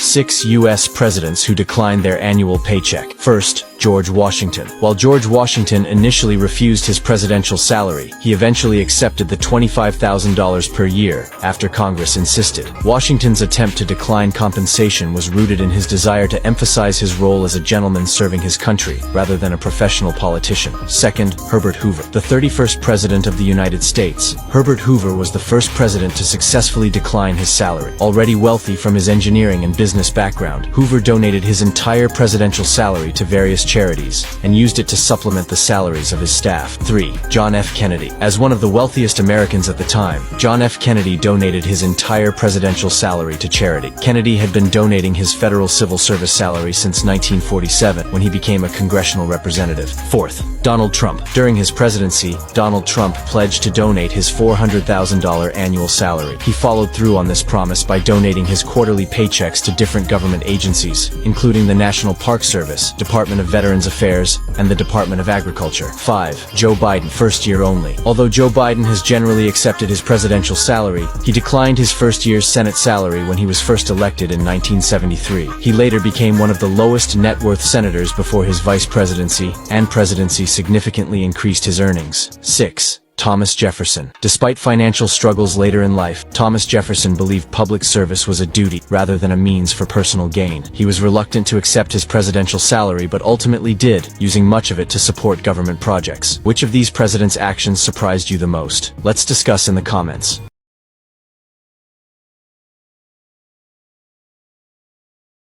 6 U.S. presidents who declined their annual paycheck. First, George Washington. While George Washington initially refused his presidential salary, he eventually accepted the $25,000 per year after Congress insisted. Washington's attempt to decline compensation was rooted in his desire to emphasize his role as a gentleman serving his country, rather than a professional politician. Second, Herbert Hoover. The 31st President of the United States, Herbert Hoover was the first president to successfully decline his salary. Already wealthy from his engineering and business background, Hoover donated his entire presidential salary to various charities, and used it to supplement the salaries of his staff. 3. John F. Kennedy. As one of the wealthiest Americans at the time, John F. Kennedy donated his entire presidential salary to charity. Kennedy had been donating his federal civil service salary since 1947, when he became a congressional representative. Fourth, Donald Trump. During his presidency, Donald Trump pledged to donate his $400,000 annual salary. He followed through on this promise by donating his quarterly paychecks to different government agencies, including the National Park Service, Department of Veterans Affairs, and the Department of Agriculture. 5. Joe Biden. First year only. Although Joe Biden has generally accepted his presidential salary, he declined his first year's Senate salary when he was first elected in 1973. He later became one of the lowest net worth senators before his vice presidency and presidency significantly increased his earnings. 6. Thomas Jefferson. Despite financial struggles later in life, Thomas Jefferson believed public service was a duty rather than a means for personal gain. He was reluctant to accept his presidential salary but ultimately did, using much of it to support government projects. Which of these presidents' actions surprised you the most? Let's discuss in the comments.